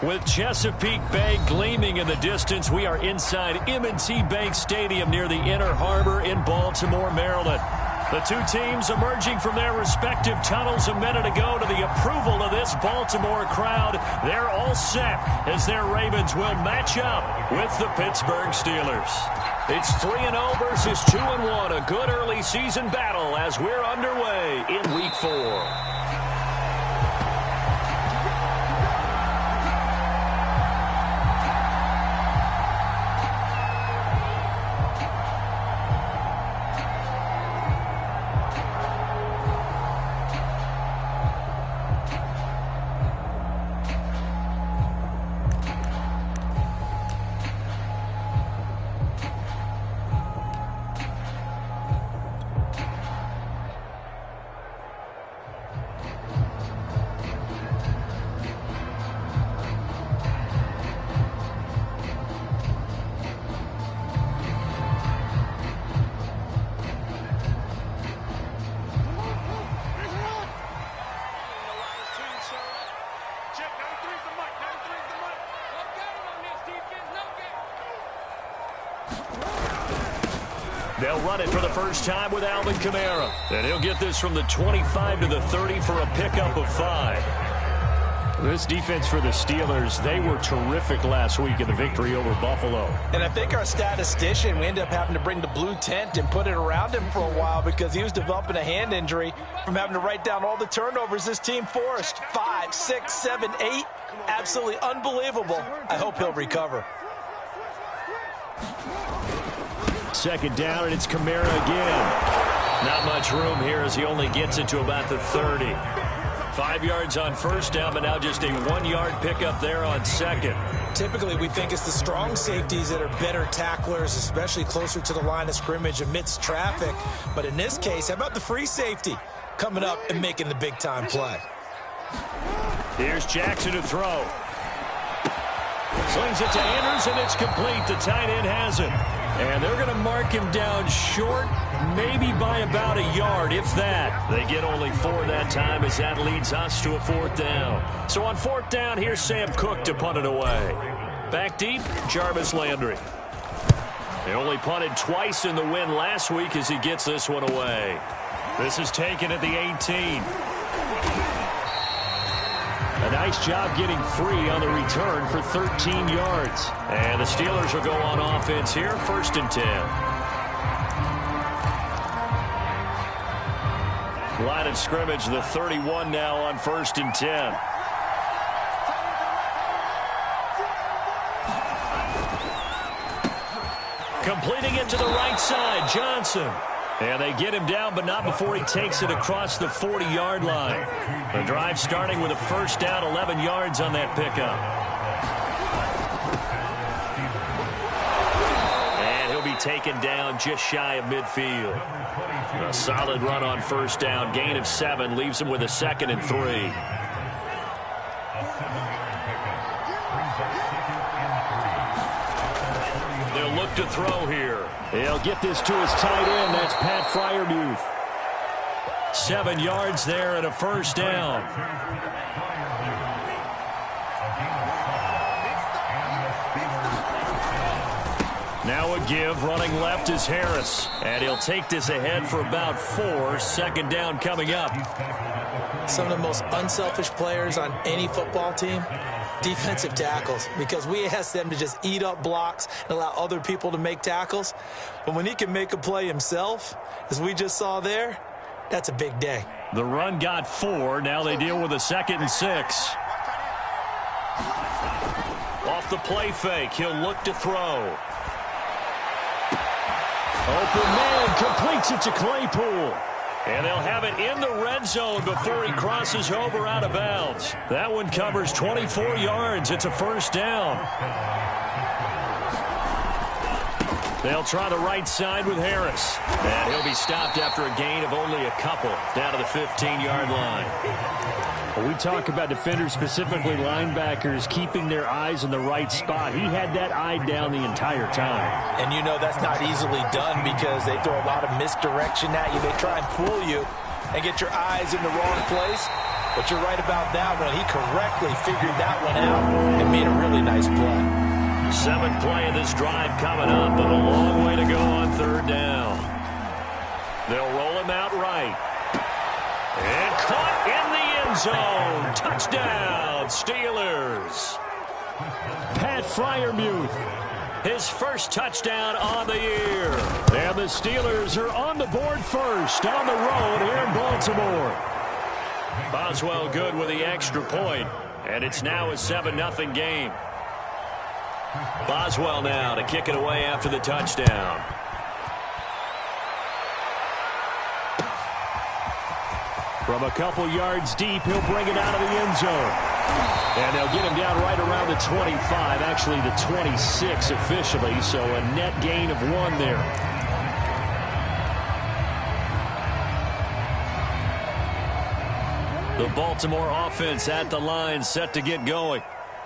With Chesapeake Bay gleaming in the distance, we are inside M&T Bank Stadium near the Inner Harbor in Baltimore, Maryland. The two teams emerging from their respective tunnels a minute ago to the approval of this Baltimore crowd. They're all set as their Ravens will match up with the Pittsburgh Steelers. It's 3-0 versus 2-1, a good early season battle as we're underway in Week 4. They'll run it for the first time with Alvin Kamara. And he'll get this from the 25 to the 30 for a pickup of 5. This defense for the Steelers, they were terrific last week in the victory over Buffalo. And I think our statistician, we ended up having to bring the blue tent and put it around him for a while because he was developing a hand injury from having to write down all the turnovers this team forced. 5, 6, 7, 8. Absolutely unbelievable. I hope he'll recover. Second down, and it's Kamara again. Not much room here as he only gets it to about the 30. 5 yards on first down, but now just a 1-yard pickup there on second. Typically, we think it's the strong safeties that are better tacklers, especially closer to the line of scrimmage amidst traffic. But in this case, how about the free safety coming up and making the big-time play? Here's Jackson to throw. Slings it to Andrews, and it's complete. The tight end has it. And they're going to mark him down short, maybe by about a yard, if that. They get only 4 that time as that leads us to a 4th down. So on 4th down, here's Sam Cook to punt it away. Back deep, Jarvis Landry. He only punted twice in the win last week as he gets this one away. This is taken at the 18. A nice job getting free on the return for 13 yards. And the Steelers will go on offense here, 1st and 10. Line of scrimmage, the 31 now on 1st and 10. Completing it to the right side, Johnson. And they get him down, but not before he takes it across the 40-yard line. The drive starting with a 1st down, 11 yards on that pickup. And he'll be taken down just shy of midfield. A solid run on 1st down, gain of 7, leaves him with a 2nd and 3. They'll look to throw here. He'll get this to his tight end. That's Pat Freiermuth. 7 yards there and a 1st down. Now a give. Running left is Harris. And he'll take this ahead for about 4. 2nd down coming up. Some of the most unselfish players on any football team, defensive tackles, because we ask them to just eat up blocks and allow other people to make tackles. But when he can make a play himself, as we just saw there, that's a big day. The run got 4. Now they deal with a 2nd and 6. Off the play fake, he'll look to throw. Open man, completes it to Claypool. And they'll have it in the red zone before he crosses over out of bounds. That one covers 24 yards. It's a 1st down. They'll try the right side with Harris. And he'll be stopped after a gain of only a couple down to the 15-yard line. When we talk about defenders, specifically linebackers, keeping their eyes in the right spot, he had that eye down the entire time. And you know that's not easily done because they throw a lot of misdirection at you. They try and fool you. and get your eyes in the wrong place. But you're right about that one. He correctly figured that one out and made a really nice play. 7th play of this drive coming up, but a long way to go on 3rd down. They'll roll him out right. And caught in the end zone. Touchdown, Steelers. Pat Freiermuth, his first touchdown on the year. And the Steelers are on the board first on the road here in Baltimore. Boswell good with the extra point, and it's now a 7-0 game. Boswell now to kick it away after the touchdown. From a couple yards deep, he'll bring it out of the end zone. And they'll get him down right around the 25, actually the 26 officially, so a net gain of 1 there. The Baltimore offense at the line, set to get going.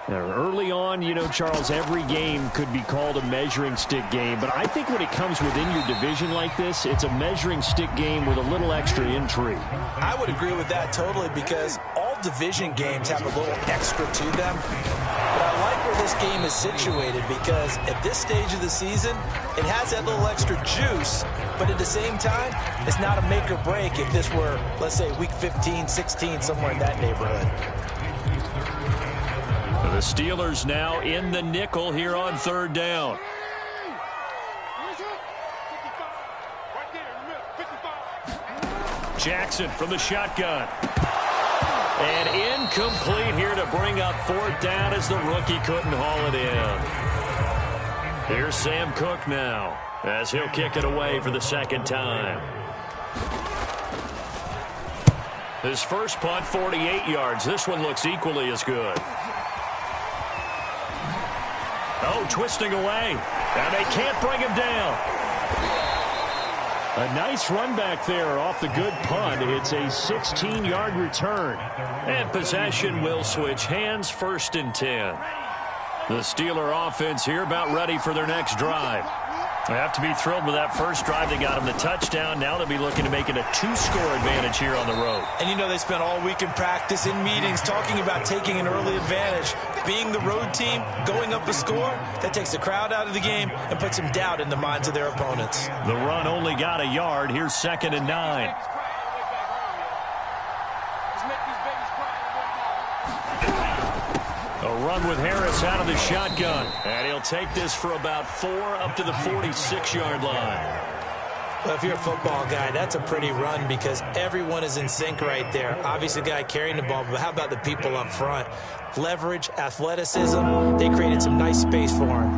Now, early on, you know, Charles, every game could be called a measuring stick game. But I think when it comes within your division like this, it's a measuring stick game with a little extra intrigue. I would agree with that totally, because all division games have a little extra to them. But I like where this game is situated, because at this stage of the season, it has that little extra juice. But at the same time, it's not a make or break if this were, let's say, week 15, 16, somewhere in that neighborhood. The Steelers now in the nickel here on 3rd down. Jackson from the shotgun. And incomplete here to bring up 4th down as the rookie couldn't haul it in. Here's Sam Cook now as he'll kick it away for the 2nd time. His first punt, 48 yards. This one looks equally as good. Oh, twisting away. And they can't bring him down. A nice run back there off the good punt. It's a 16-yard return. And possession will switch hands, 1st and 10. The Steeler offense here about ready for their next drive. They have to be thrilled with that first drive. They got them the touchdown. Now they'll be looking to make it a 2-score advantage here on the road. And you know they spent all week in practice, in meetings, talking about taking an early advantage. Being the road team, going up a score, that takes the crowd out of the game and puts some doubt in the minds of their opponents. The run only got a yard. Here's 2nd and 9. A run with Harris out of the shotgun. And he'll take this for about 4 up to the 46-yard line. Well, if you're a football guy, that's a pretty run because everyone is in sync right there. Obviously, the guy carrying the ball, but how about the people up front? Leverage, athleticism, they created some nice space for him.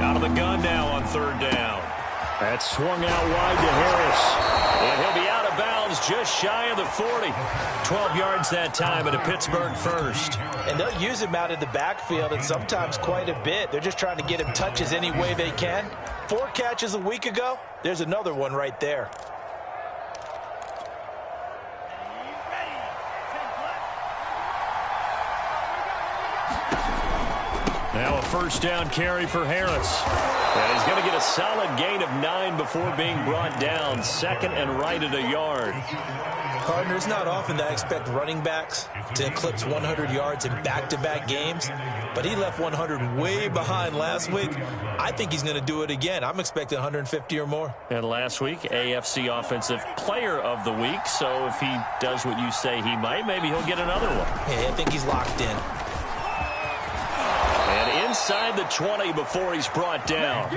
Out of the gun now on 3rd down. That's swung out wide to Harris. And he'll be out of bounds just shy of the 40. 12 yards that time at a Pittsburgh 1st. And they'll use him out of the backfield and sometimes quite a bit. They're just trying to get him touches any way they can. 4 catches a week ago. There's another one right there. Now a 1st down carry for Harris. And he's going to get a solid gain of 9 before being brought down. 2nd and right at a yard. Partner, it's not often that I expect running backs to eclipse 100 yards in back-to-back games, but he left 100 way behind last week. I think he's going to do it again. I'm expecting 150 or more. And last week, AFC Offensive Player of the Week. So if he does what you say he might, maybe he'll get another one. Yeah, I think he's locked in. And inside the 20 before he's brought down.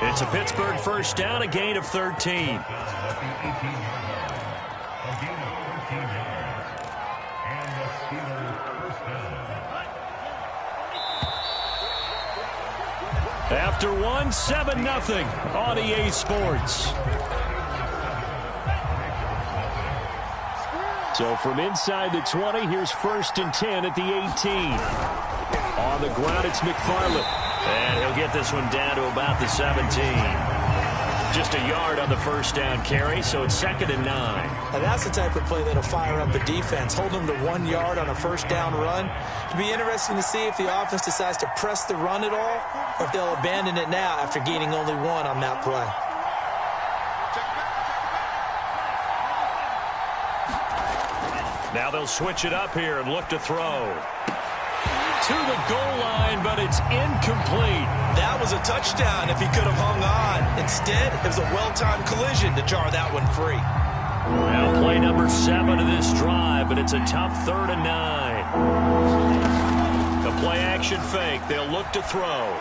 It's a Pittsburgh 1st down, a gain of 13. After 1, 7-0 on EA Sports. So from inside the 20, here's 1st and 10 at the 18. On the ground, it's McFarland. And he'll get this one down to about the 17. Just a yard on the 1st down carry, so it's 2nd and 9. Now that's the type of play that'll fire up a defense. Hold them to 1 yard on a 1st down run. It'll be interesting to see if the offense decides to press the run at all or if they'll abandon it now after gaining only 1 on that play. Now they'll switch it up here and look to throw. To the goal line, but it's incomplete. That was a touchdown if he could have hung on. Instead, it was a well-timed collision to jar that one free. Now play number 7 of this drive, but it's a tough 3rd and 9. The play action fake. They'll look to throw.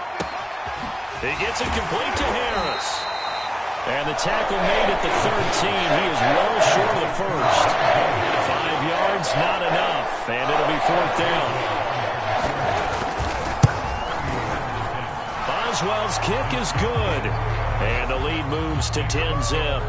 He gets it complete to Harris. And the tackle made at the 13. He is well short of the first. 5 yards, not enough. And it'll be 4th down. Boswell's kick is good. And the lead moves to 10-zip.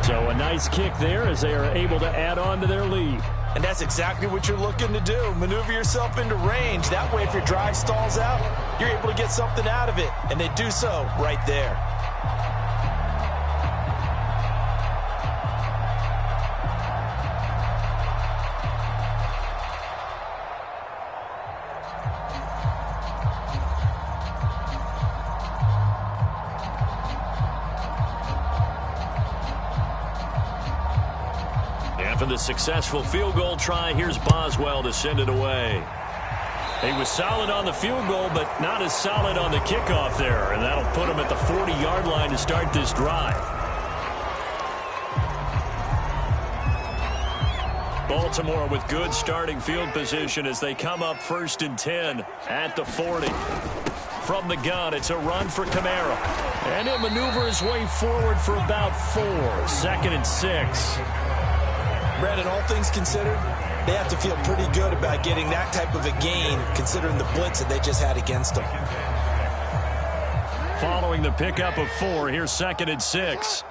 So a nice kick there as they are able to add on to their lead. And that's exactly what you're looking to do. Maneuver yourself into range. That way, if your drive stalls out, you're able to get something out of it. And they do so right there. For the successful field goal try, here's Boswell to send it away. He was solid on the field goal, but not as solid on the kickoff there, and that'll put him at the 40-yard line to start this drive. Baltimore with good starting field position as they come up 1st and 10 at the 40. From the gun, it's a run for Kamara. And he'll maneuver his way forward for about 4. 2nd and 6. Brandon, all things considered, they have to feel pretty good about getting that type of a gain, considering the blitz that they just had against them. Following the pickup of 4, here's 2nd and 6.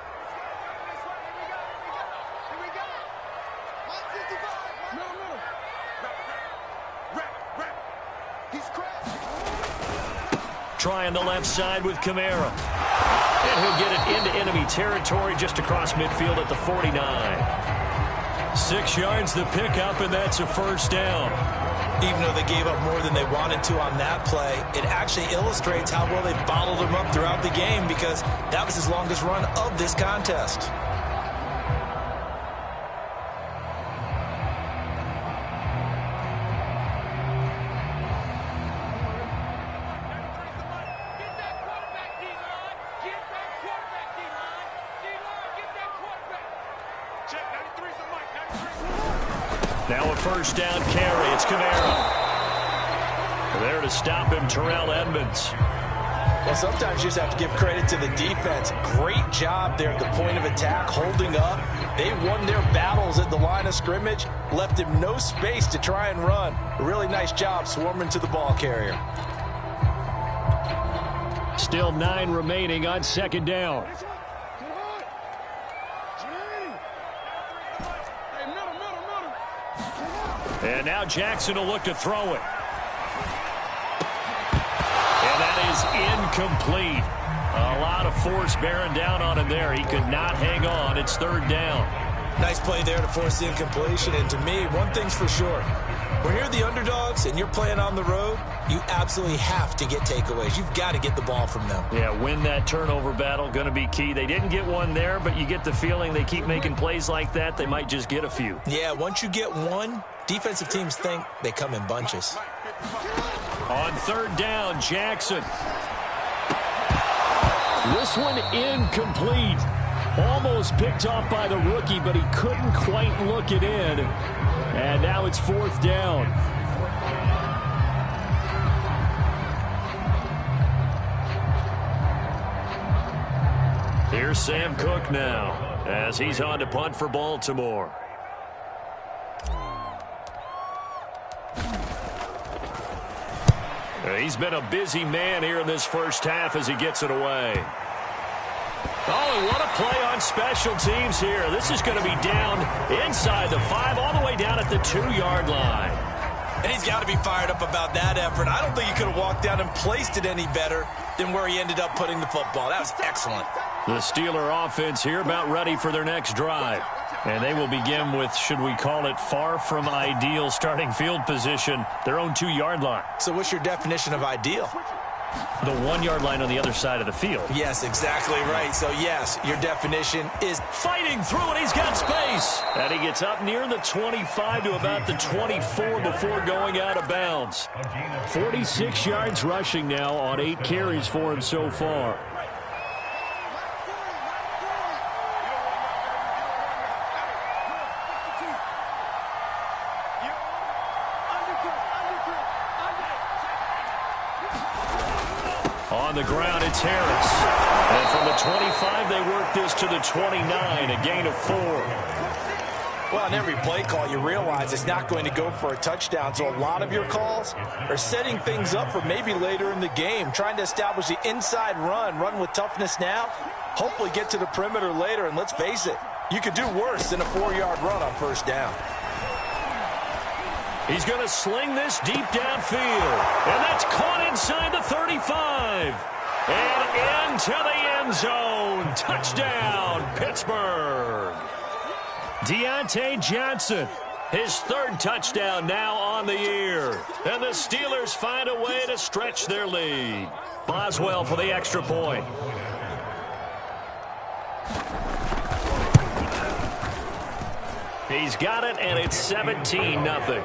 Trying the left side with Kamara. And he'll get it into enemy territory just across midfield at the 49. 6 yards the pickup, and that's a 1st down. Even though they gave up more than they wanted to on that play, it actually illustrates how well they bottled them up throughout the game, because that was his longest run of this contest. Now a 1st down carry. It's Kamara. There to stop him, Terrell Edmonds. Well, sometimes you just have to give credit to the defense. Great job there at the point of attack, holding up. They won their battles at the line of scrimmage, left him no space to try and run. A really nice job swarming to the ball carrier. Still 9 remaining on 2nd down. And now Jackson will look to throw it. And that is incomplete. A lot of force bearing down on him there. He could not hang on. It's 3rd down. Nice play there to force the incompletion. And to me, one thing's for sure. When you're the underdogs and you're playing on the road, you absolutely have to get takeaways. You've got to get the ball from them. Yeah, win that turnover battle, going to be key. They didn't get one there, but you get the feeling they keep making plays like that, they might just get a few. Yeah, once you get one, defensive teams think they come in bunches. On 3rd down, Jackson. This one incomplete. Almost picked off by the rookie, but he couldn't quite look it in. And now it's 4th down. Here's Sam Cook now as he's on to punt for Baltimore. He's been a busy man here in this 1st half as he gets it away. Oh, and what a play on special teams here. This is going to be down inside the 5, all the way down at the 2-yard line. And he's got to be fired up about that effort. I don't think he could have walked down and placed it any better than where he ended up putting the football. That was excellent. The Steeler offense here about ready for their next drive. And they will begin with, should we call it, far from ideal starting field position, their own 2-yard line. So what's your definition of ideal? The 1-yard line on the other side of the field. Yes, exactly right. So, yes, your definition is fighting through, and he's got space. And he gets up near the 25 to about the 24 before going out of bounds. 46 yards rushing now on 8 carries for him so far. On the ground, it's Harris. And from the 25, they work this to the 29, a gain of 4. Well, on every play call, you realize it's not going to go for a touchdown. So a lot of your calls are setting things up for maybe later in the game, trying to establish the inside run with toughness now, hopefully get to the perimeter later. And let's face it, you could do worse than a 4-yard run on first down. He's going to sling this deep downfield. And that's caught inside the 35. And into the end zone. Touchdown, Pittsburgh. Deontay Johnson, his 3rd touchdown now on the year. And the Steelers find a way to stretch their lead. Boswell for the extra point. He's got it, and it's 17-0.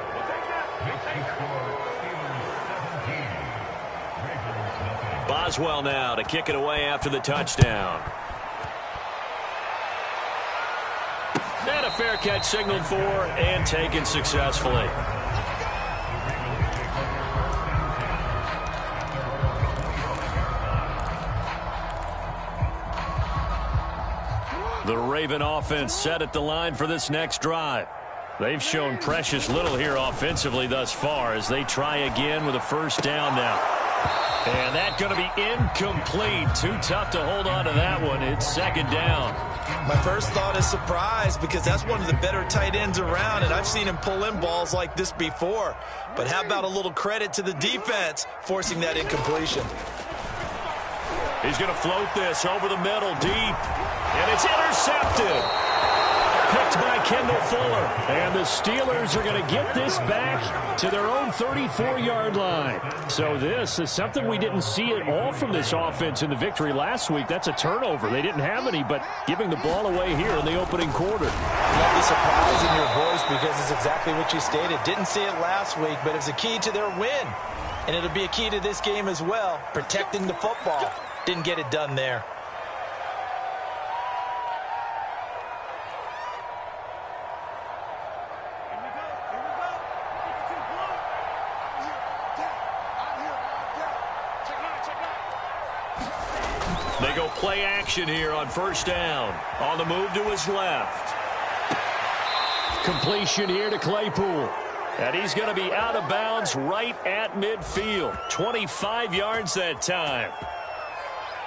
Boswell now to kick it away after the touchdown. And a fair catch signaled for and taken successfully. The Raven offense set at the line for this next drive. They've shown precious little here offensively thus far as they try again with a first down now. And that's going to be incomplete. Too tough to hold on to that one. It's 2nd down. My first thought is surprise because that's one of the better tight ends around, and I've seen him pull in balls like this before. But how about a little credit to the defense forcing that incompletion? He's going to float this over the middle deep, and it's intercepted. Picked by Kendall Fuller. And the Steelers are going to get this back to their own 34-yard line. So this is something we didn't see at all from this offense in the victory last week. That's a turnover. They didn't have any, but giving the ball away here in the opening quarter. Love the surprise in your voice because it's exactly what you stated. Didn't see it last week, but it's a key to their win. And it'll be a key to this game as well, protecting the football. Didn't get it done there. They go play action here on first down. On the move to his left. Completion here to Claypool. And he's going to be out of bounds right at midfield. 25 yards that time.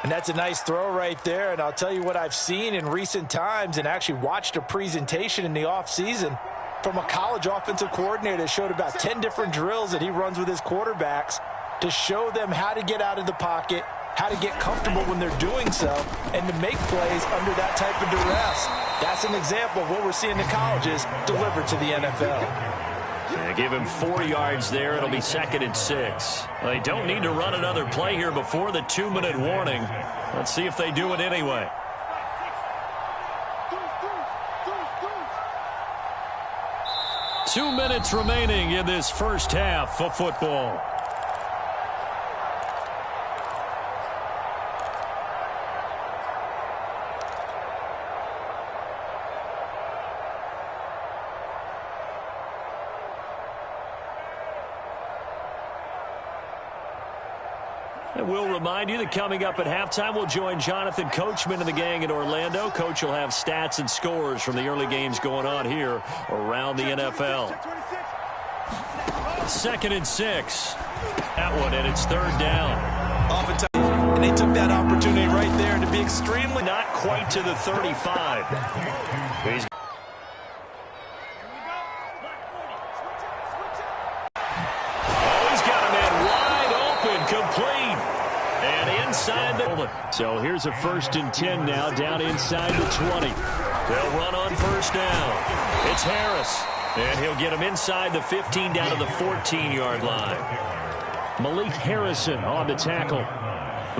And that's a nice throw right there. And I'll tell you what I've seen in recent times and actually watched a presentation in the offseason from a college offensive coordinator that showed about 10 different drills that he runs with his quarterbacks to show them how to get out of the pocket, how to get comfortable when they're doing so, and to make plays under that type of duress. That's an example of what we're seeing the colleges deliver to the NFL. They give him 4 yards there. It'll be 2nd and 6. They don't need to run another play here before the 2-minute warning. Let's see if they do it anyway. Two minutes remaining in this first half of football. And we'll remind you that coming up at halftime, we'll join Jonathan Coachman and the gang in Orlando. Coach will have stats and scores from the early games going on here around the NFL. 2nd and 6. That one, and it's 3rd down. Oftentimes, and they took that opportunity right there to be extremely... Not quite to the 35. He's got a man wide open, complete. And inside the... So here's a 1st and 10 now, down inside the 20. They'll run on first down. It's Harris. And he'll get him inside the 15 down to the 14-yard line. Malik Harrison on the tackle.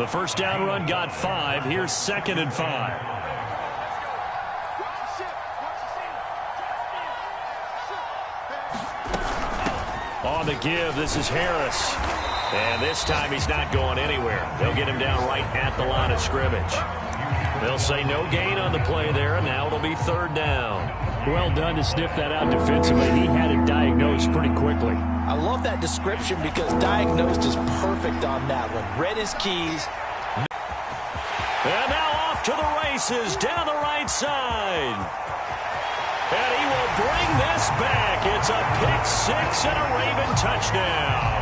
The first down run got 5. Here's 2nd and 5. On the give, this is Harris. And this time he's not going anywhere. They'll get him down right at the line of scrimmage. They'll say no gain on the play there, and now it'll be 3rd down. Well done to sniff that out defensively. He had it diagnosed pretty quickly. I love that description because diagnosed is perfect on that one. Read his keys. And now off to the races down the right side. And he will bring this back. It's a pick 6 and a Raven touchdown.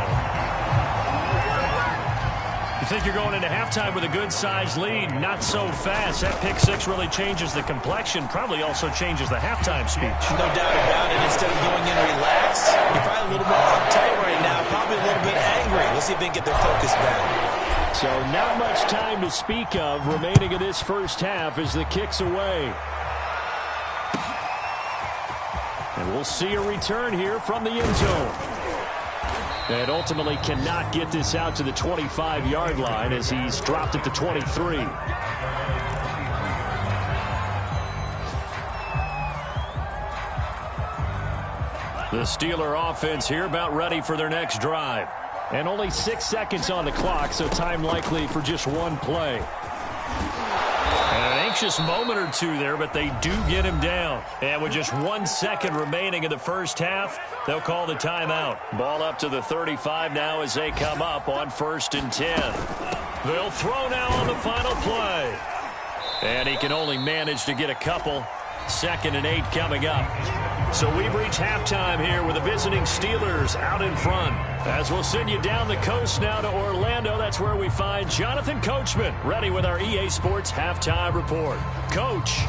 You think you're going into halftime with a good-sized lead. Not so fast. That pick 6 really changes the complexion. Probably also changes the halftime speech. No doubt about it. Instead of going in relaxed, you're probably a little more uptight right now. Probably a little bit angry. Let's see if they can get their focus back. So not much time to speak of remaining in this first half as the kick's away. And we'll see a return here from the end zone. And ultimately cannot get this out to the 25-yard line as he's dropped at the 23. The Steeler offense here about ready for their next drive. And only 6 seconds on the clock, so time likely for just one play. And an anxious moment or two there, but they do get him down. And with just 1 second remaining in the first half, they'll call the timeout. Ball up to the 35 now as they come up on 1st and 10. They'll throw now on the final play. And he can only manage to get a couple. 2nd and 8 coming up. So we've reached halftime here with the visiting Steelers out in front. As we'll send you down the coast now to Orlando, that's where we find Jonathan Coachman ready with our EA Sports Halftime Report. Coach.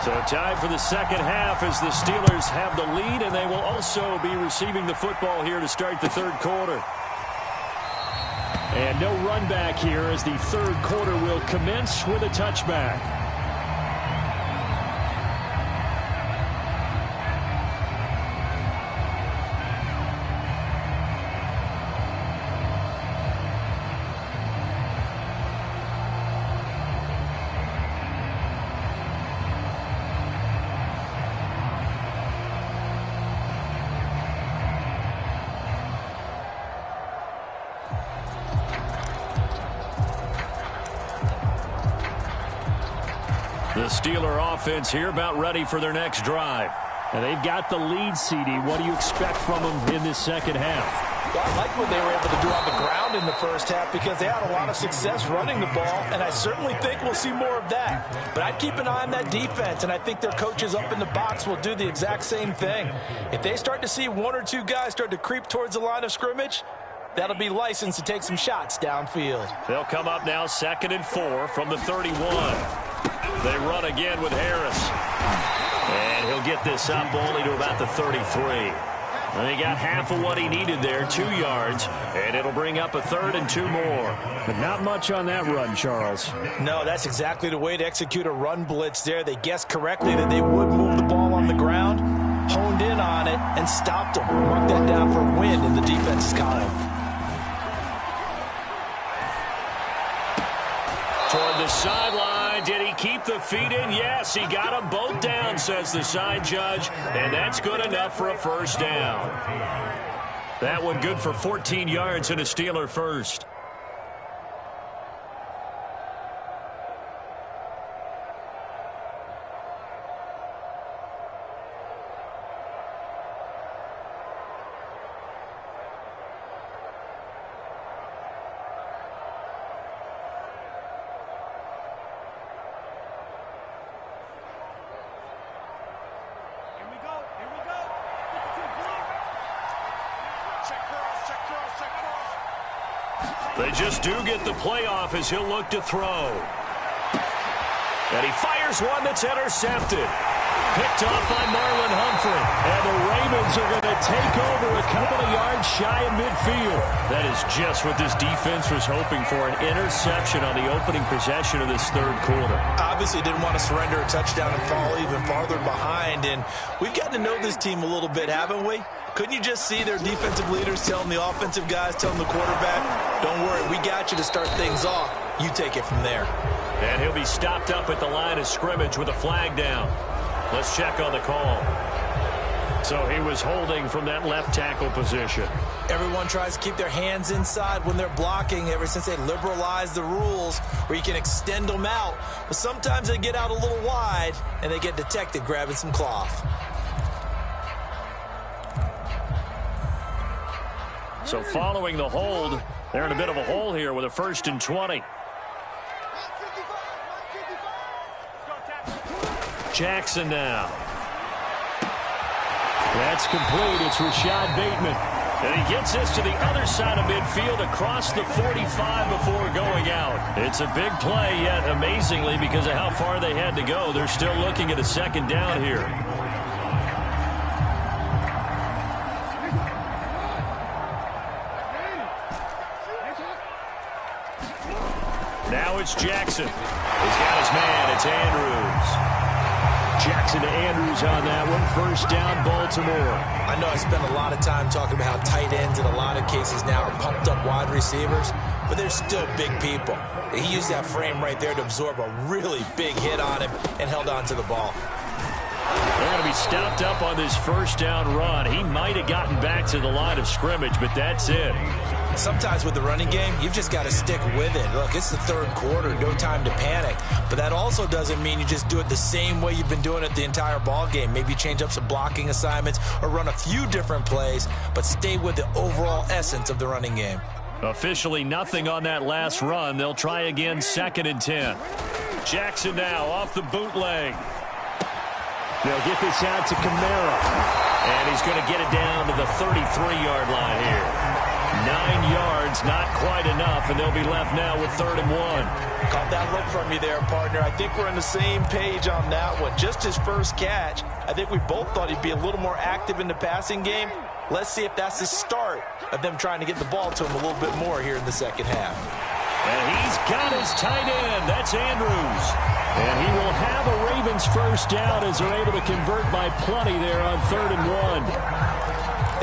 So time for the second half as the Steelers have the lead, and they will also be receiving the football here to start the 3rd quarter. And no run back here as the 3rd quarter will commence with a touchback. The Steeler offense here about ready for their next drive. And they've got the lead, CD. What do you expect from them in this second half? Well, I like what they were able to do on the ground in the first half because they had a lot of success running the ball, and I certainly think we'll see more of that. But I'd keep an eye on that defense, and I think their coaches up in the box will do the exact same thing. If they start to see 1 or 2 guys start to creep towards the line of scrimmage, that'll be licensed to take some shots downfield. They'll come up now 2nd and 4 from the 31. They run again with Harris. And he'll get this up only to about the 33. And he got half of what he needed there, 2 yards. And it'll bring up a 3rd and 2 more. But not much on that run, Charles. No, that's exactly the way to execute a run blitz there. They guessed correctly that they would move the ball on the ground, honed in on it, and stopped them. Mark that down for a win in the defense's column. Toward the sideline. Did he keep the feet in? Yes, he got them both down, says the side judge. And that's good enough for a first down. That one good for 14 yards and a Steeler first. They just do get the playoff as he'll look to throw. And he fires one that's intercepted. Picked off by Marlon Humphrey. And the Ravens are going to take over a couple of yards shy of midfield. That is just what this defense was hoping for, an interception on the opening possession of this third quarter. Obviously didn't want to surrender a touchdown and fall even farther behind. And we've gotten to know this team a little bit, haven't we? Couldn't you just see their defensive leaders telling the offensive guys, telling the quarterback, don't worry, we got you to start things off. You take it from there. And he'll be stopped up at the line of scrimmage with a flag down. Let's check on the call. So he was holding from that left tackle position. Everyone tries to keep their hands inside when they're blocking ever since they liberalized the rules where you can extend them out. But sometimes they get out a little wide and they get detected grabbing some cloth. So following the hold, they're in a bit of a hole here with a 1st and 20. Jackson now. That's complete. It's Rashad Bateman. And he gets this to the other side of midfield across the 45 before going out. It's a big play, yet amazingly, because of how far they had to go, they're still looking at a 2nd down here. Now it's Jackson. He's got his man. It's Andrews. Jackson to Andrews on that one. 1st down, Baltimore. I know I spent a lot of time talking about how tight ends in a lot of cases now are pumped up wide receivers, but they're still big people. He used that frame right there to absorb a really big hit on him and held on to the ball. They're going to be stopped up on this 1st down run. He might have gotten back to the line of scrimmage, but that's it. Sometimes with the running game, you've just got to stick with it. Look, it's the 3rd quarter, no time to panic. But that also doesn't mean you just do it the same way you've been doing it the entire ball game. Maybe change up some blocking assignments or run a few different plays, but stay with the overall essence of the running game. Officially nothing on that last run. They'll try again, 2nd and 10. Jackson now off the bootleg. They'll get this out to Kamara. And he's going to get it down to the 33-yard line here. 9 yards, not quite enough, and they'll be left now with 3rd and 1. Caught that look from you there, partner. I think we're on the same page on that one. Just his first catch. I think we both thought he'd be a little more active in the passing game. Let's see if that's the start of them trying to get the ball to him a little bit more here in the 2nd half. And he's got his tight end. That's Andrews. And he will have a Ravens 1st down as they're able to convert by plenty there on 3rd and 1.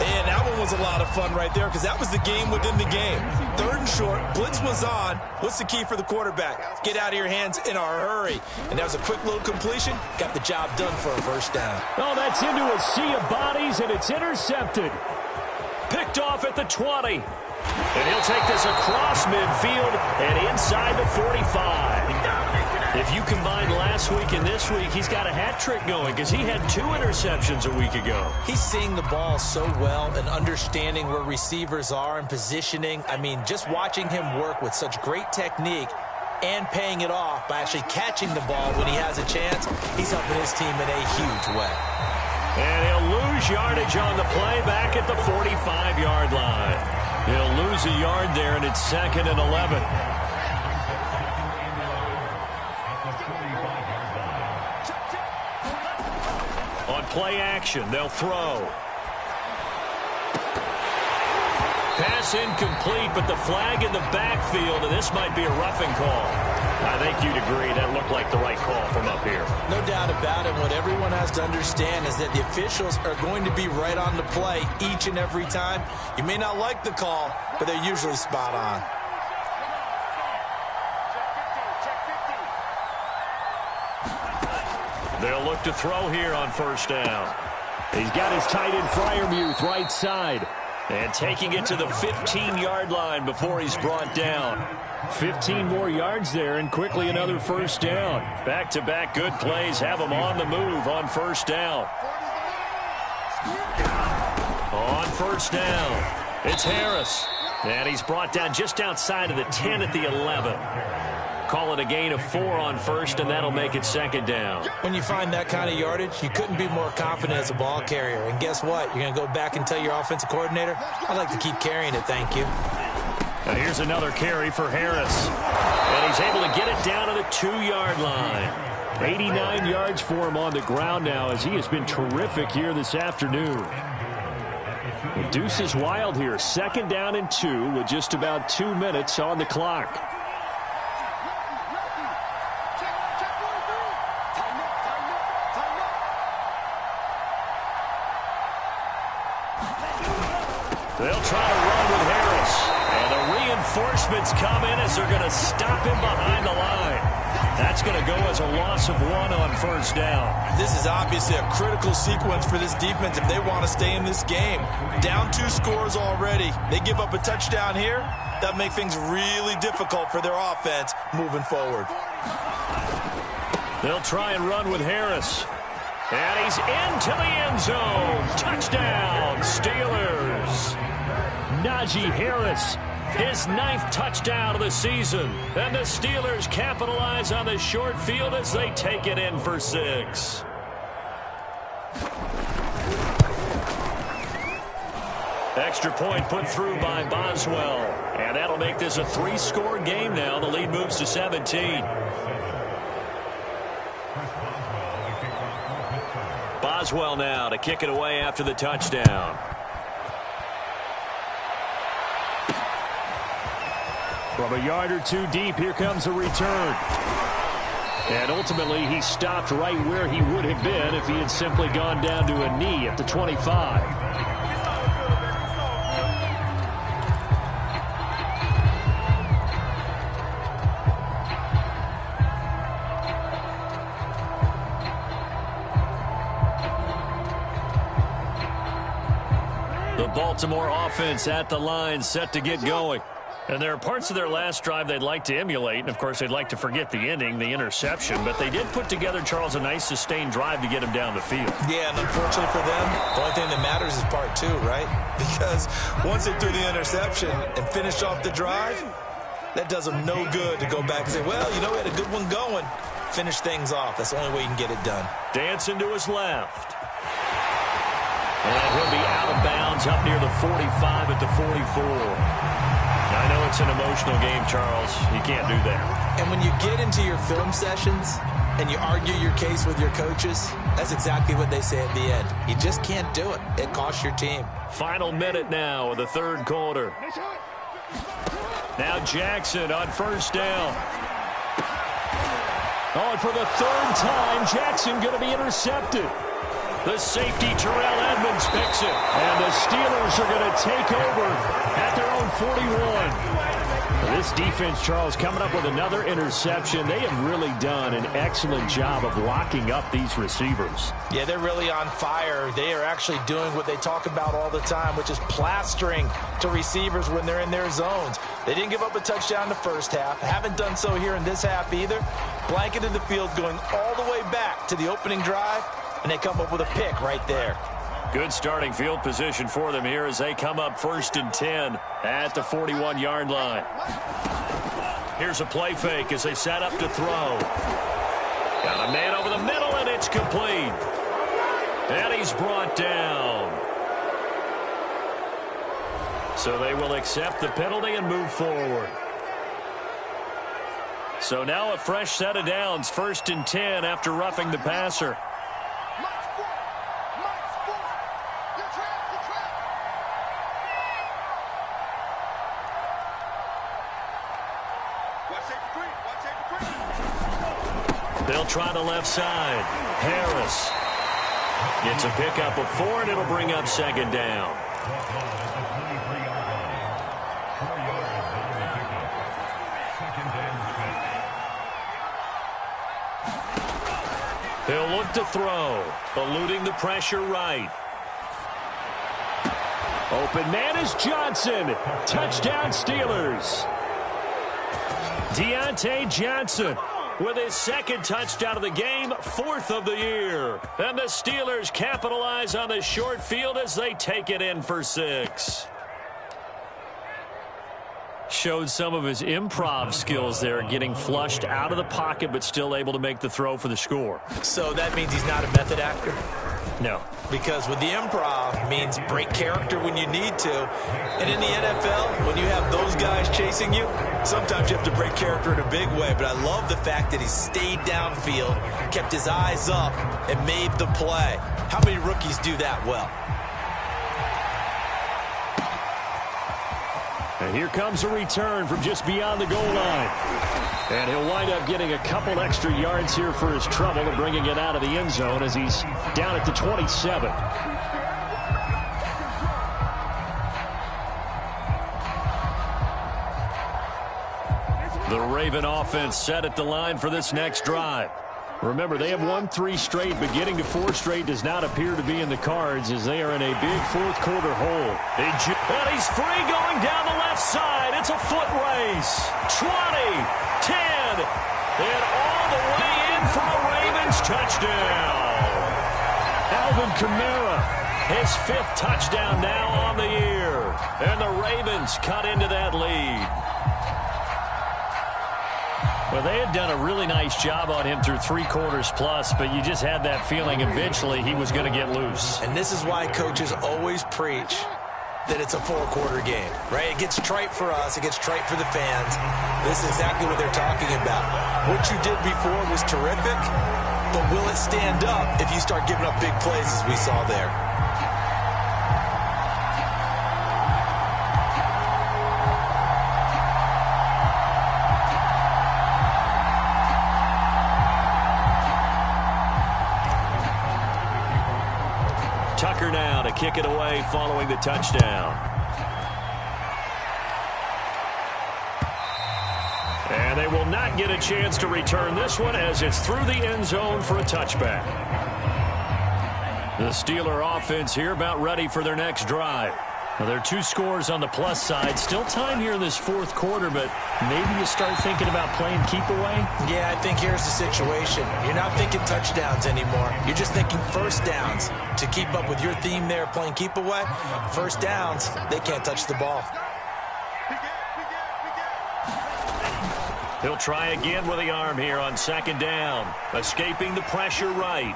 And that one was a lot of fun right there because that was the game within the game. 3rd and short, blitz was on. What's the key for the quarterback? Get out of your hands in a hurry. And that was a quick little completion. Got the job done for a 1st down. Oh, that's into a sea of bodies, and it's intercepted. Picked off at the 20. And he'll take this across midfield and inside the 45. If you combine last week and this week, he's got a hat trick going because he had 2 interceptions a week ago. He's seeing the ball so well and understanding where receivers are and positioning. I mean, just watching him work with such great technique and paying it off by actually catching the ball when he has a chance, he's helping his team in a huge way. And he'll lose yardage on the play back at the 45-yard line. He'll lose a yard there, and it's 2nd and 11. On play action, they'll throw. Pass incomplete, but the flag in the backfield, and this might be a roughing call. I think you'd agree that looked like the right call from up here. No doubt about it. What everyone has to understand is that the officials are going to be right on the play each and every time. You may not like the call, but they're usually spot on. They'll look to throw here on 1st down. He's got his tight end Freiermuth right side. And taking it to the 15-yard line before he's brought down. 15 more yards there, and quickly another 1st down. Back-to-back good plays have him on the move on 1st down. On 1st down, it's Harris. And he's brought down just outside of the 10 at the 11. Call it a gain of 4 on 1st, and that'll make it 2nd down. When you find that kind of yardage, you couldn't be more confident as a ball carrier. And guess what? You're going to go back and tell your offensive coordinator, I'd like to keep carrying it, thank you. Now here's another carry for Harris. And he's able to get it down to the 2-yard line. 89 yards for him on the ground now as he has been terrific here this afternoon. The deuce is wild here. 2nd down and 2 with just about 2 minutes on the clock. They'll try to run with Harris. And the reinforcements come in as they're going to stop him behind the line. That's going to go as a loss of 1 on 1st down. This is obviously a critical sequence for this defense if they want to stay in this game. Down 2 scores already. They give up a touchdown here. That makes things really difficult for their offense moving forward. They'll try and run with Harris. And he's into the end zone. Touchdown, Steelers. Najee Harris, his 9th touchdown of the season. And the Steelers capitalize on the short field as they take it in for 6. Extra point put through by Boswell. And that'll make this a 3-score game now. The lead moves to 17. Boswell now to kick it away after the touchdown. From a yard or 2 deep, here comes a return. And ultimately, he stopped right where he would have been if he had simply gone down to a knee at the 25. The Baltimore offense at the line, set to get going. And there are parts of their last drive they'd like to emulate. And, of course, they'd like to forget the ending, the interception. But they did put together, Charles, a nice sustained drive to get him down the field. Yeah, and unfortunately for them, the only thing that matters is part 2, right? Because once they threw the interception and finished off the drive, that does them no good to go back and say, well, you know, we had a good one going. Finish things off. That's the only way you can get it done. Dancing to his left. And he'll be out of bounds up near the 45 at the 44. I know it's an emotional game, Charles. You can't do that. And when you get into your film sessions and you argue your case with your coaches, that's exactly what they say at the end. You just can't do it. It costs your team. Final minute now of the 3rd quarter. Now Jackson on 1st down. Oh, and for the 3rd time, Jackson going to be intercepted. The safety, Terrell Edmonds, picks it. And the Steelers are going to take over at their own 41. This defense, Charles, coming up with another interception. They have really done an excellent job of locking up these receivers. Yeah, they're really on fire. They are actually doing what they talk about all the time, which is plastering to receivers when they're in their zones. They didn't give up a touchdown the first half. Haven't done so here in this half either. Blanketed the field going all the way back to the opening drive. And they come up with a pick right there. Good starting field position for them here as they come up 1st and 10 at the 41-yard line. Here's a play fake as they set up to throw. Got a man over the middle, and it's complete. And he's brought down. So they will accept the penalty and move forward. So now a fresh set of downs, 1st and 10 after roughing the passer. They'll try the left side. Harris gets a pickup of 4, and it'll bring up 2nd down. He'll look to throw, eluding the pressure right. Open man is Johnson. Touchdown, Steelers. Deontay Johnson with his 2nd touchdown of the game, 4th of the year. And the Steelers capitalize on the short field as they take it in for 6. Showed some of his improv skills there, getting flushed out of the pocket but still able to make the throw for the score. So that means he's not a method actor? No. Because with the improv, it means break character when you need to. And in the NFL, when you have those guys chasing you, sometimes you have to break character in a big way. But I love the fact that he stayed downfield, kept his eyes up, and made the play. How many rookies do that well? And here comes a return from just beyond the goal line. And he'll wind up getting a couple extra yards here for his trouble and bringing it out of the end zone as he's down at the 27. The Raven offense set at the line for this next drive. Remember, they have won 3 straight, but getting to 4 straight does not appear to be in the cards as they are in a big fourth-quarter hole. And he's free going down the left side. It's a foot race. 20, 10, and all the way in for a Ravens touchdown. Alvin Kamara, his 5th touchdown now on the year. And the Ravens cut into that lead. Well, they had done a really nice job on him through 3 quarters plus, but you just had that feeling eventually he was going to get loose. And this is why coaches always preach that it's a 4-quarter game, right? It gets trite for us. It gets trite for the fans. This is exactly what they're talking about. What you did before was terrific, but will it stand up if you start giving up big plays as we saw there? Tucker now to kick it away following the touchdown. And they will not get a chance to return this one as it's through the end zone for a touchback. The Steeler offense here about ready for their next drive. Well, there are 2 scores on the plus side. Still time here in this 4th quarter, but maybe you start thinking about playing keep away? Yeah, I think here's the situation. You're not thinking touchdowns anymore. You're just thinking first downs. To keep up with your theme there, playing keep away, first downs, they can't touch the ball. He'll try again with the arm here on 2nd down. Escaping the pressure right.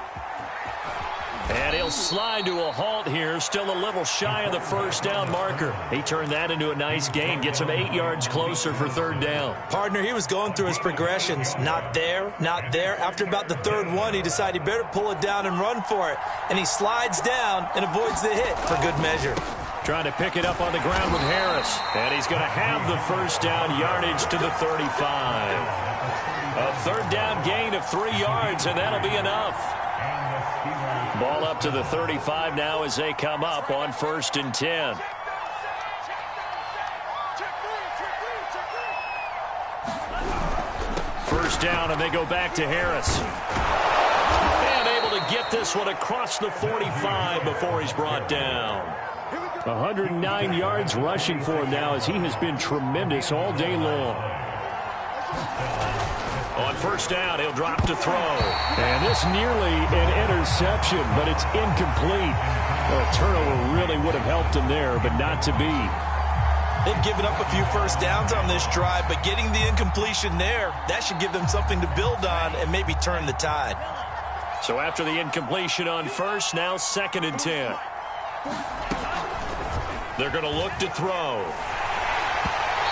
And he'll slide to a halt here, still a little shy of the first down marker. He turned that into a nice gain, gets him 8 yards closer for 3rd down. Partner, he was going through his progressions. Not there, not there. After about the 3rd one, he decided he better pull it down and run for it. And he slides down and avoids the hit for good measure. Trying to pick it up on the ground with Harris. And he's going to have the first down yardage to the 35. A 3rd down gain of 3 yards, and that'll be enough. Ball up to the 35 now as they come up on 1st and 10. First down, and they go back to Harris. And able to get this one across the 45 before he's brought down. 109 yards rushing for him now as he has been tremendous all day long. On 1st down, he'll drop to throw. And this nearly an interception, but it's incomplete. Well, a turnover really would have helped him there, but not to be. They've given up a few first downs on this drive, but getting the incompletion there, that should give them something to build on and maybe turn the tide. So after the incompletion on 1st, now 2nd and 10. They're going to look to throw.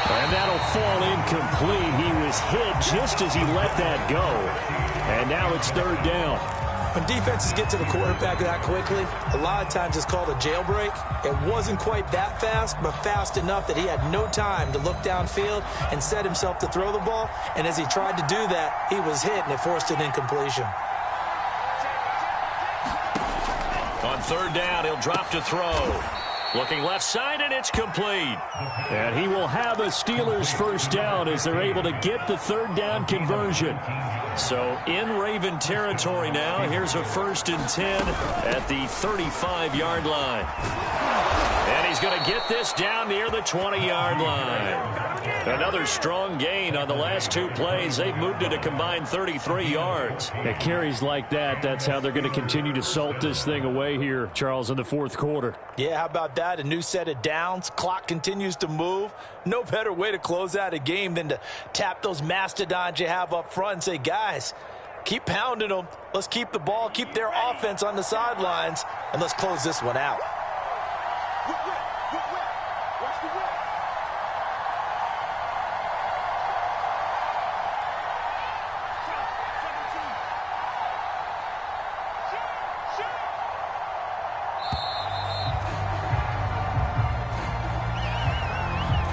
And that'll fall incomplete. He was hit just as he let that go. And now it's 3rd down. When defenses get to the quarterback that quickly, a lot of times it's called a jailbreak. It wasn't quite that fast, but fast enough that he had no time to look downfield and set himself to throw the ball. And as he tried to do that, he was hit, and it forced an incompletion. On 3rd down, he'll drop to throw. Looking left side, and it's complete. And he will have a Steelers first down as they're able to get the 3rd down conversion. So in Raven territory now, here's a 1st and 10 at the 35-yard line. And he's going to get this down near the 20-yard line. Another strong gain on the last 2 plays. They've moved it a combined 33 yards. At carries like that, that's how they're going to continue to salt this thing away here, Charles, in the 4th quarter. Yeah, how about that? A new set of downs. Clock continues to move. No better way to close out a game than to tap those mastodons you have up front and say, guys, Keep pounding them. Let's keep the ball, keep their offense on the sidelines, and let's close this one out.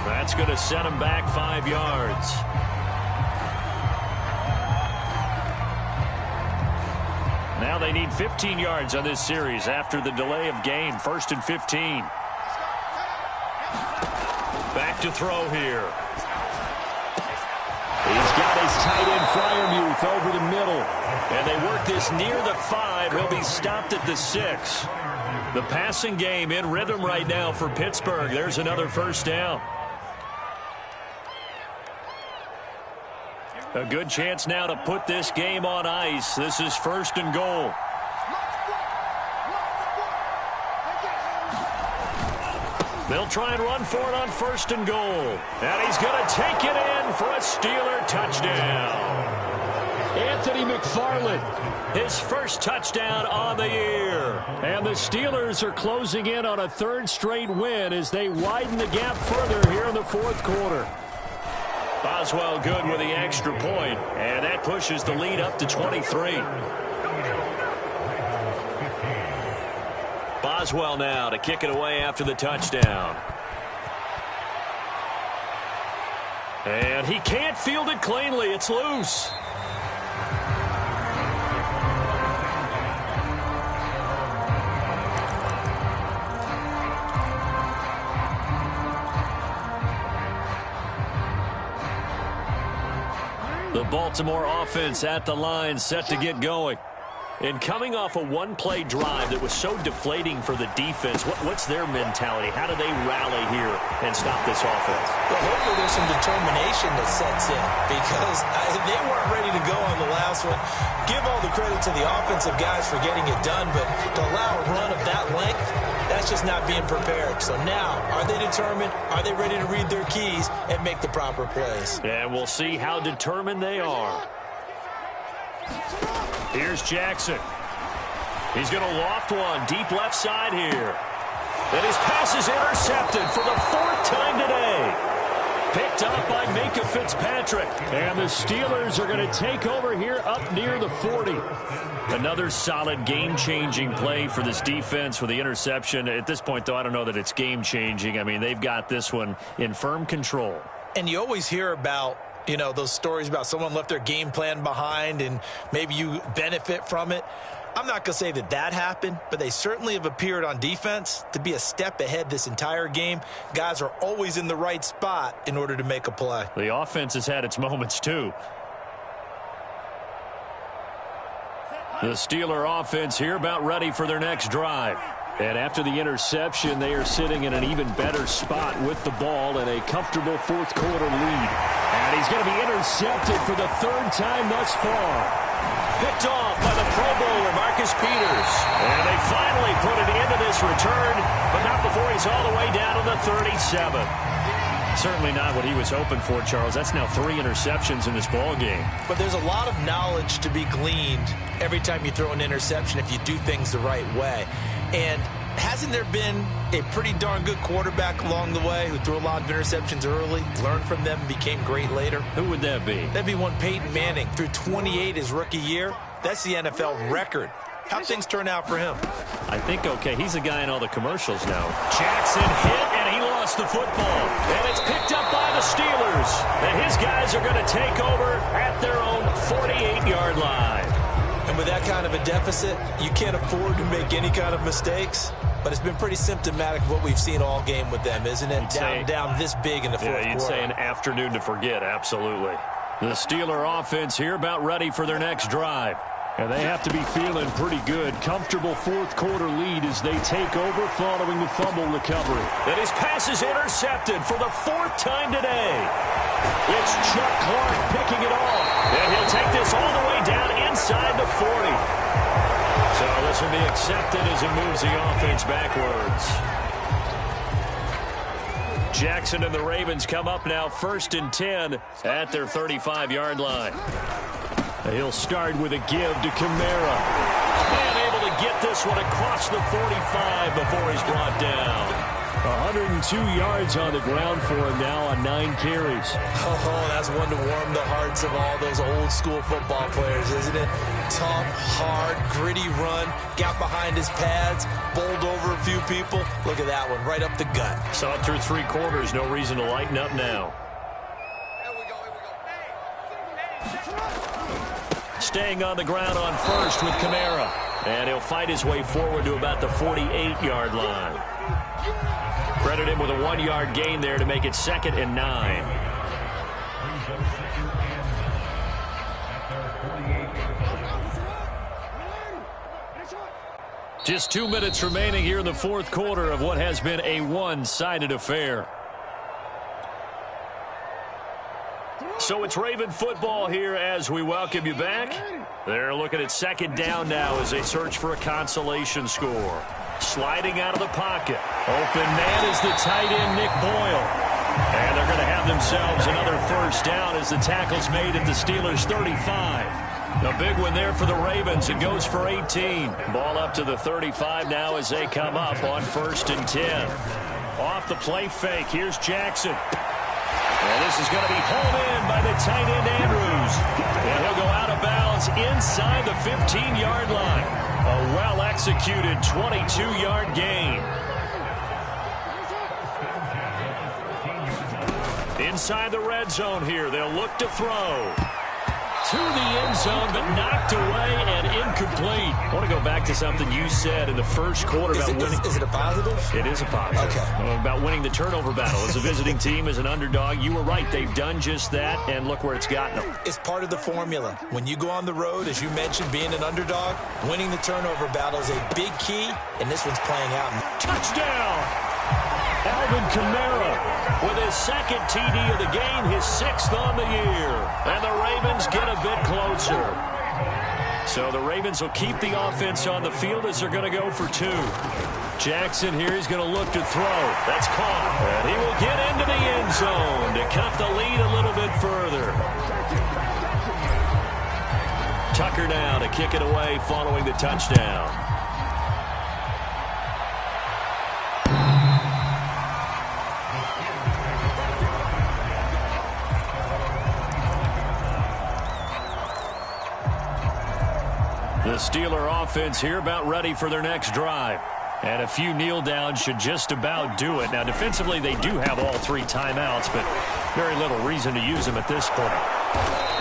That's going to set him back 5 yards. Now they need 15 yards on this series after the delay of game. 1st and 15. Back to throw here. He's got his tight end Fryermuth over the middle. And they work this near the 5. He'll be stopped at the 6. The passing game in rhythm right now for Pittsburgh. There's another first down. A good chance now to put this game on ice. This is 1st and goal. They'll try and run for it on 1st and goal. And he's going to take it in for a Steeler touchdown. Anthony McFarland, his first touchdown on the year. And the Steelers are closing in on a 3rd straight win as they widen the gap further here in the 4th quarter. Boswell good with the extra point, and that pushes the lead up to 23. Boswell now to kick it away after the touchdown. And he can't field it cleanly. It's loose. The Baltimore offense at the line, set to get going. And coming off a one-play drive that was so deflating for the defense, what's their mentality? How do they rally here and stop this offense? Well, hopefully there's some determination that sets in because they weren't ready to go on the last one. Give all the credit to the offensive guys for getting it done, but to allow a run of that length, that's just not being prepared. So now, are they determined? Are they ready to read their keys and make the proper plays? And we'll see how determined they are. Here's Jackson. He's going to loft one deep left side here. And his pass is intercepted for the 4th time today. Picked up by Minkah Fitzpatrick. And the Steelers are going to take over here up near the 40. Another solid game-changing play for this defense with the interception. At this point, though, I don't know that it's game-changing. I mean, they've got this one in firm control. And you always hear about, you know, those stories about someone left their game plan behind and maybe you benefit from it. I'm not going to say that that happened, but they certainly have appeared on defense to be a step ahead this entire game. Guys are always in the right spot in order to make a play. The offense has had its moments, too. The Steeler offense here about ready for their next drive. And after the interception, they are sitting in an even better spot with the ball and a comfortable 4th quarter lead. And he's going to be intercepted for the 3rd time thus far. Picked off by the Pro Bowler, Marcus Peters. And they finally put it into this return, but not before he's all the way down to the 37. Certainly not what he was hoping for, Charles. That's now 3 interceptions in this ball game. But there's a lot of knowledge to be gleaned every time you throw an interception if you do things the right way. And hasn't there been a pretty darn good quarterback along the way who threw a lot of interceptions early, learned from them, became great later? Who would that be? That'd be one Peyton Manning. Threw 28 his rookie year. That's the NFL record. How'd things turn out for him? I think okay. He's a guy in all the commercials now. Jackson hit, and he lost the football. And it's picked up by the Steelers. And his guys are going to take over at their own 48-yard line. And with that kind of a deficit, you can't afford to make any kind of mistakes. But it's been pretty symptomatic of what we've seen all game with them, isn't it? Down this big in the 4th quarter. Yeah, you'd say an afternoon to forget, absolutely. The Steeler offense here about ready for their next drive. And they have to be feeling pretty good. Comfortable 4th quarter lead as they take over following the fumble recovery. And his pass is intercepted for the 4th time today. It's Chuck Clark picking it off. And he'll take this all the way down inside the 40. So this will be accepted as it moves the offense backwards. Jackson and the Ravens come up now 1st and 10 at their 35-yard line. He'll start with a give to Kamara. And able to get this one across the 45 before he's brought down. 102 yards on the ground for him now on 9 carries. Oh, that's one to warm the hearts of all those old school football players, isn't it? Tough, hard, gritty run, got behind his pads, bowled over a few people. Look at that one, right up the gut. Saw it through 3 quarters, no reason to lighten up now. Staying on the ground on first with Kamara. And he'll fight his way forward to about the 48-yard line. Credit him with a 1-yard gain there to make it 2nd and 9. Just 2 minutes remaining here in the 4th quarter of what has been a one-sided affair. So it's Raven football here as we welcome you back. They're looking at 2nd down now as they search for a consolation score. Sliding out of the pocket. Open man is the tight end, Nick Boyle. And they're going to have themselves another 1st down as the tackle's made at the Steelers' 35. A big one there for the Ravens. It goes for 18. Ball up to the 35 now as they come up on 1st and 10. Off the play fake. Here's Jackson. And this is going to be hauled in by the tight end, Andrews. And he'll go out of bounds inside the 15-yard line. A well-executed 22-yard gain. Inside the red zone here, they'll look to throw. To the end zone, but knocked away and incomplete. I want to go back to something you said in the 1st quarter about winning. Is it a positive? It is a positive. Okay. About winning the turnover battle. As a visiting team, as an underdog, you were right. They've done just that, and look where it's gotten them. It's part of the formula. When you go on the road, as you mentioned, being an underdog, winning the turnover battle is a big key, and this one's playing out. Touchdown! Alvin Kamara with his 2nd TD of the game, his 6th on the year. And the Ravens get a bit closer. So the Ravens will keep the offense on the field as they're going to go for 2. Jackson here, he's going to look to throw. That's caught. And he will get into the end zone to cut the lead a little bit further. Tucker now to kick it away following the touchdown. The Steeler offense here about ready for their next drive. And a few kneel downs should just about do it. Now, defensively, they do have all 3 timeouts, but very little reason to use them at this point.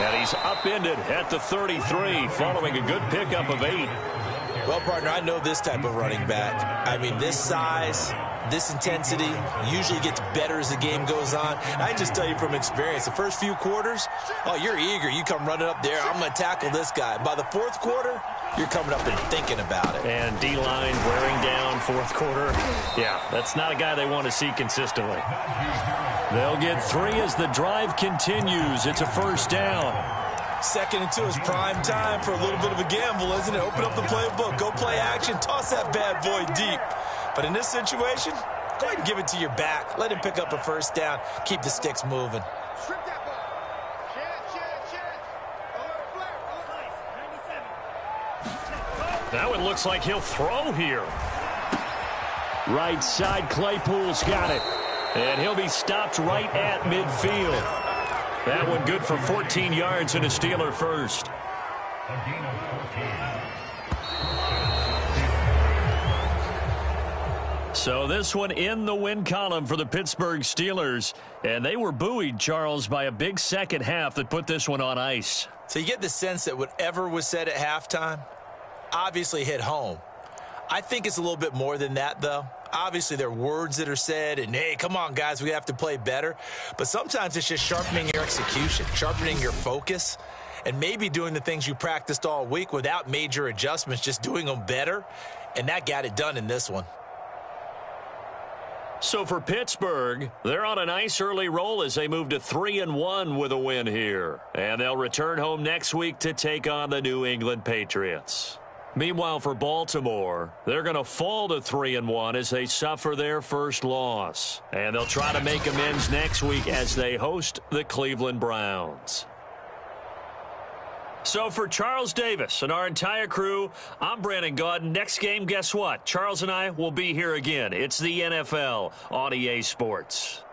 And he's upended at the 33 following a good pickup of 8. Well, partner, I know this type of running back. I mean, this size, this intensity usually gets better as the game goes on. And I can just tell you from experience, the first few quarters, oh, you're eager. You come running up there, I'm going to tackle this guy. By the 4th quarter, you're coming up and thinking about it. And D-line wearing down 4th quarter. Yeah, that's not a guy they want to see consistently. They'll get 3 as the drive continues. It's a 1st down. 2nd and 2 is prime time for a little bit of a gamble, isn't it? Open up the playbook, go play action, toss that bad boy deep. But in this situation, go ahead and give it to your back. Let him pick up a 1st down. Keep the sticks moving. That one looks like he'll throw here. Right side, Claypool's got it. And he'll be stopped right at midfield. That one good for 14 yards and a Steeler 1st. So this one in the win column for the Pittsburgh Steelers. And they were buoyed, Charles, by a big 2nd half that put this one on ice. So you get the sense that whatever was said at halftime obviously hit home. I think it's a little bit more than that, though. Obviously, there are words that are said, and, hey, come on, guys, we have to play better. But sometimes it's just sharpening your execution, sharpening your focus, and maybe doing the things you practiced all week without major adjustments, just doing them better. And that got it done in this one. So for Pittsburgh, they're on a nice early roll as they move to 3-1 with a win here. And they'll return home next week to take on the New England Patriots. Meanwhile, for Baltimore, they're going to fall to 3-1 as they suffer their 1st loss. And they'll try to make amends next week as they host the Cleveland Browns. So for Charles Davis and our entire crew, I'm Brandon Gaudin. Next game, guess what? Charles and I will be here again. It's the NFL on EA Sports.